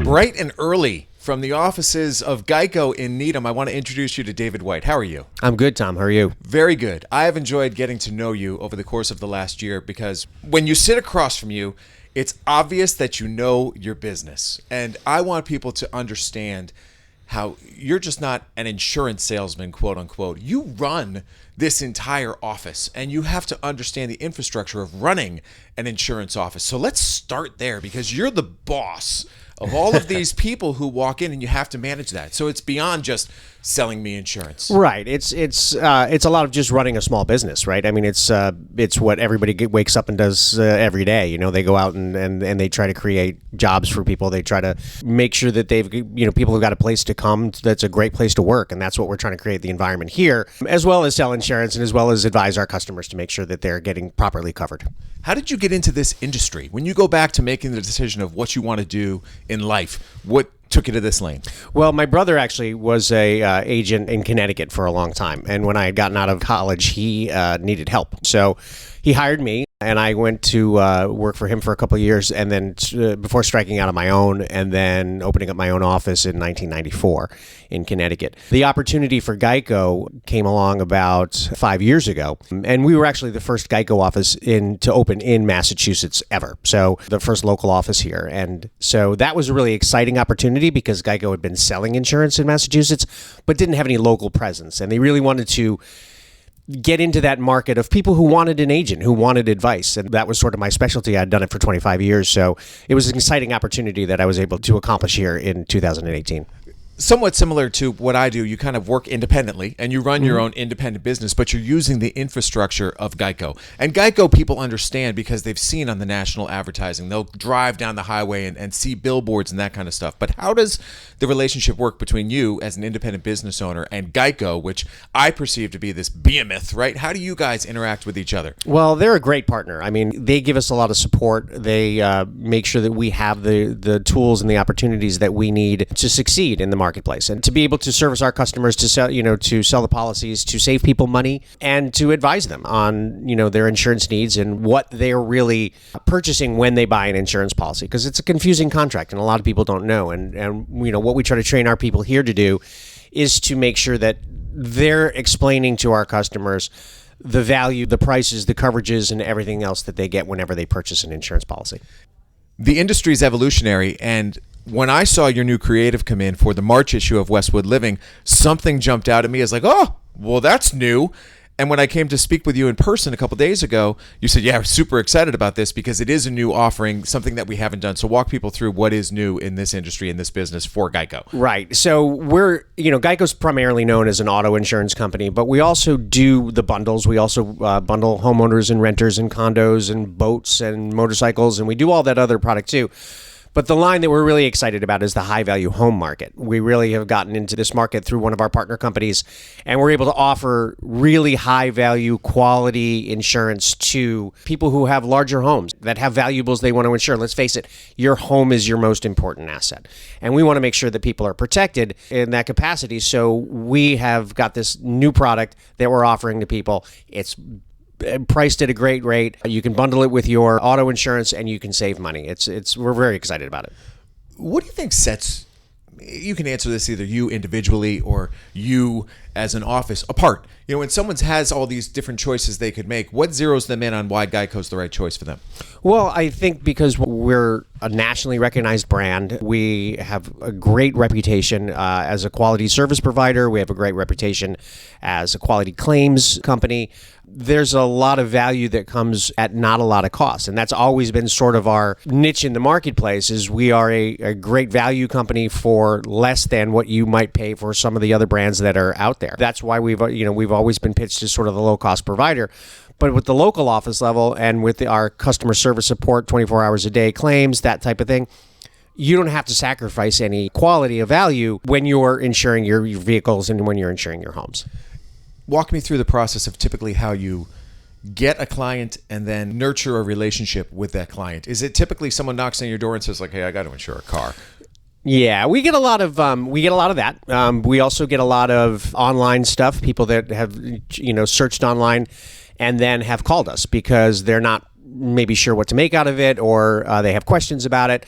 Bright and early from the offices of GEICO in Needham, I want to introduce you to David White. How are you? I'm good, Tom. How are you? Very good. I have enjoyed getting to know you over the course of the last year because when you sit across from you, it's obvious that you know your business. And I want people to understand how you're just not an insurance salesman, quote unquote. You run this entire office and you have to understand the infrastructure of running an insurance office. So let's start there because you're the boss of all of these people who walk in and you have to manage that. So it's beyond just selling me insurance. Right. It's a lot of just running a small business, right? I mean, it's what everybody wakes up and does every day. You know, they go out and they try to create jobs for people. They try to make sure that they've, people have got a place to come that's a great place to work. And that's what we're trying to create the environment here, as well as sell insurance and as well as advise our customers to make sure that they're getting properly covered. How did you get into this industry? When you go back to making the decision of what you want to do in life, what took you to this lane? Well, my brother actually was a agent in Connecticut for a long time. And when I had gotten out of college, he needed help. So he hired me. And I went to work for him for a couple of years, and then before striking out on my own, and then opening up my own office in 1994 in Connecticut. The opportunity for GEICO came along about 5 years ago, and we were actually the first GEICO office to open in Massachusetts ever. So the first local office here, and so that was a really exciting opportunity because GEICO had been selling insurance in Massachusetts, but didn't have any local presence, and they really wanted to get into that market of people who wanted an agent, who wanted advice. And that was sort of my specialty. I'd done it for 25 years. So it was an exciting opportunity that I was able to accomplish here in 2018. Somewhat similar to what I do, you kind of work independently and you run your own independent business, but you're using the infrastructure of GEICO. And GEICO people understand because they've seen on the national advertising. They'll drive down the highway and see billboards and that kind of stuff. But how does the relationship work between you as an independent business owner and GEICO, which I perceive to be this behemoth, right? How do you guys interact with each other? Well, they're a great partner. I mean, they give us a lot of support. They make sure that we have the tools and the opportunities that we need to succeed in the marketplace and to be able to service our customers, to sell, to sell the policies, to save people money, and to advise them on, their insurance needs and what they're really purchasing when they buy an insurance policy. Because it's a confusing contract and a lot of people don't know. And what we try to train our people here to do is to make sure that they're explaining to our customers the value, the prices, the coverages, and everything else that they get whenever they purchase an insurance policy. The industry is evolutionary, and when I saw your new creative come in for the March issue of Westwood Living, something jumped out at me as like, oh, well, that's new. And when I came to speak with you in person a couple days ago, you said, yeah, we're super excited about this because it is a new offering, something that we haven't done. So walk people through what is new in this industry, in this business for GEICO. Right. So GEICO's primarily known as an auto insurance company, but we also do the bundles. We also bundle homeowners and renters and condos and boats and motorcycles, and we do all that other product too. But the line that we're really excited about is the high-value home market. We really have gotten into this market through one of our partner companies, and we're able to offer really high-value, quality insurance to people who have larger homes that have valuables they want to insure. Let's face it, your home is your most important asset. And we want to make sure that people are protected in that capacity. So we have got this new product that we're offering to people. It's priced at a great rate. You can bundle it with your auto insurance and you can save money. We're very excited about it. What do you think sets, you can answer this either you individually or you as an office apart? When someone has all these different choices they could make, what zeroes them in on why GEICO's the right choice for them? Well, I think because we're a nationally recognized brand, we have a great reputation as a quality service provider. We have a great reputation as a quality claims company. There's a lot of value that comes at not a lot of cost. And that's always been sort of our niche in the marketplace is we are a great value company for less than what you might pay for some of the other brands that are out there. That's why we've always been pitched as sort of the low-cost provider. But with the local office level and with our customer service support, 24 hours a day claims, that type of thing, you don't have to sacrifice any quality of value when you're insuring your vehicles and when you're insuring your homes. Walk me through the process of typically how you get a client and then nurture a relationship with that client. Is it typically someone knocks on your door and says like, hey, I got to insure a car? Yeah, we get a lot of that. We also get a lot of online stuff. People that have searched online and then have called us because they're not maybe sure what to make out of it, or they have questions about it.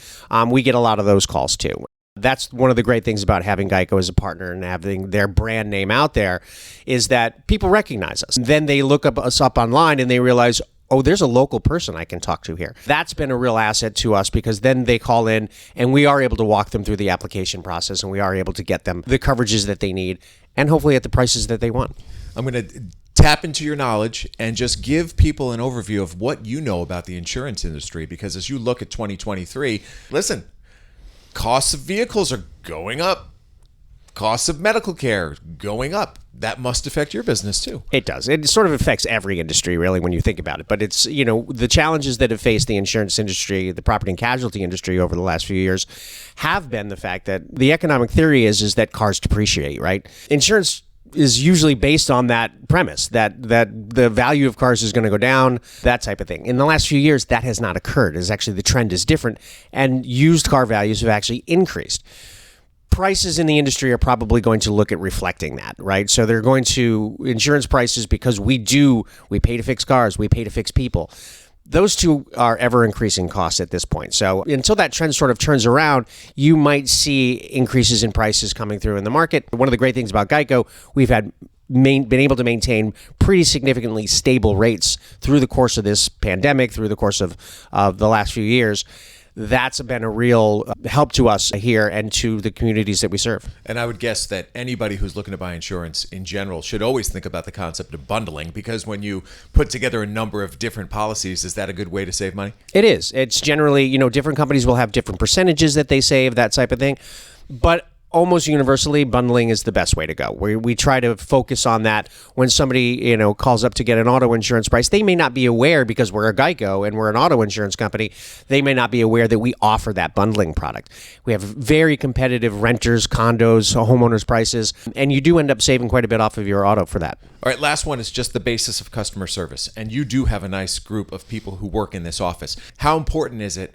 We get a lot of those calls too. That's one of the great things about having GEICO as a partner and having their brand name out there, is that people recognize us. Then they look us up online and they realize, oh, there's a local person I can talk to here. That's been a real asset to us, because then they call in and we are able to walk them through the application process, and we are able to get them the coverages that they need, and hopefully at the prices that they want. I'm going to tap into your knowledge and just give people an overview of what you know about the insurance industry, because as you look at 2023, listen, costs of vehicles are going up. Costs of medical care going up. That must affect your business too. It does. It sort of affects every industry, really, when you think about it. But it's, the challenges that have faced the insurance industry, the property and casualty industry over the last few years have been the fact that the economic theory is that cars depreciate, right? Insurance is usually based on that premise that the value of cars is going to go down, that type of thing. In the last few years, that has not occurred. It's actually, the trend is different, and used car values have actually increased. Prices in the industry are probably going to look at reflecting that, right? So they're going to, insurance prices, because we pay to fix cars, we pay to fix people. Those two are ever increasing costs at this point. So until that trend sort of turns around, you might see increases in prices coming through in the market. One of the great things about GEICO, we've been able to maintain pretty significantly stable rates through the course of this pandemic, through the course of the last few years. That's been a real help to us here and to the communities that we serve. And I would guess that anybody who's looking to buy insurance in general should always think about the concept of bundling, because when you put together a number of different policies, is that a good way to save money? It is. It's generally, different companies will have different percentages that they save, that type of thing. But almost universally, bundling is the best way to go. We try to focus on that. When somebody, calls up to get an auto insurance price, they may not be aware, because we're a GEICO and we're an auto insurance company, they may not be aware that we offer that bundling product. We have very competitive renters, condos, homeowners prices, and you do end up saving quite a bit off of your auto for that. All right, last one is just the basis of customer service. And you do have a nice group of people who work in this office. How important is it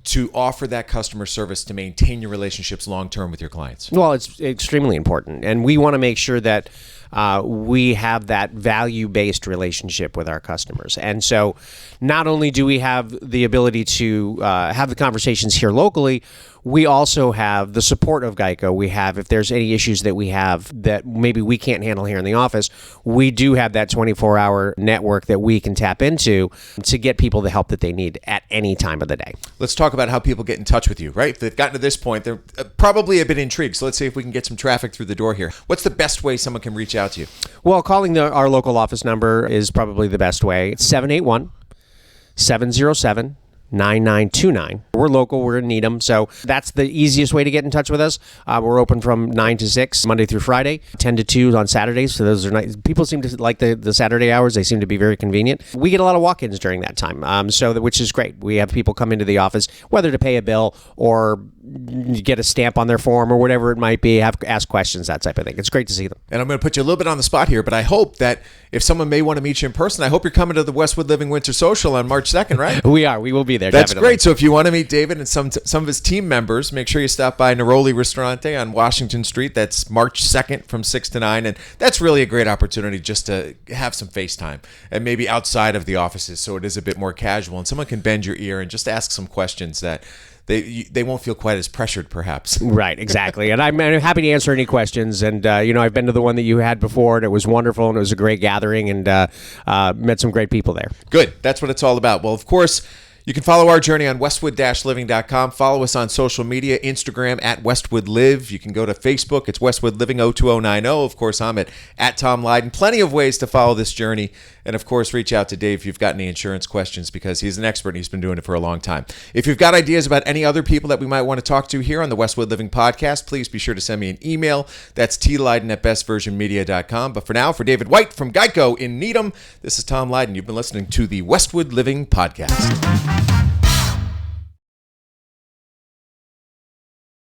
to offer that customer service to maintain your relationships long-term with your clients? Well, it's extremely important. And we want to make sure that we have that value-based relationship with our customers. And so not only do we have the ability to have the conversations here locally, we also have the support of GEICO. We have, if there's any issues that we have that maybe we can't handle here in the office, we do have that 24-hour network that we can tap into to get people the help that they need at any time of the day. Let's talk about how people get in touch with you, right? If they've gotten to this point, they're probably a bit intrigued. So let's see if we can get some traffic through the door here. What's the best way someone can reach out to you? Well, calling our local office number is probably the best way. It's 781-707-9929. We're local. We're in Needham. So that's the easiest way to get in touch with us. We're open from 9 to 6, Monday through Friday, 10 to 2 on Saturdays. So those are nice. People seem to like the Saturday hours. They seem to be very convenient. We get a lot of walk-ins during that time, which is great. We have people come into the office, whether to pay a bill or get a stamp on their form or whatever it might be, ask questions, that type of thing. It's great to see them. And I'm going to put you a little bit on the spot here, but I hope that if someone may want to meet you in person, I hope you're coming to the Westwood Living Winter Social on March 2nd, right? We are. We will be there. That's definitely great. So if you want to meet David and some of his team members, make sure you stop by Neroli Ristorante on Washington Street. That's March 2nd from 6 to 9. And that's really a great opportunity just to have some FaceTime and maybe outside of the offices, so it is a bit more casual and someone can bend your ear and just ask some questions that they won't feel quite as pressured, perhaps. Right, exactly. And I'm happy to answer any questions. And, I've been to the one that you had before, and it was wonderful, and it was a great gathering, and met some great people there. Good. That's what it's all about. Well, of course, you can follow our journey on westwood-living.com. Follow us on social media, Instagram at Westwood Live. You can go to Facebook. It's Westwood Living 02090. Of course, I'm at Tom Leyden. Plenty of ways to follow this journey. And, of course, reach out to Dave if you've got any insurance questions, because he's an expert and he's been doing it for a long time. If you've got ideas about any other people that we might want to talk to here on the Westwood Living Podcast, please be sure to send me an email. That's tleyden@bestversionmedia.com. But for now, for David White from GEICO in Needham, this is Tom Leyden. You've been listening to the Westwood Living Podcast.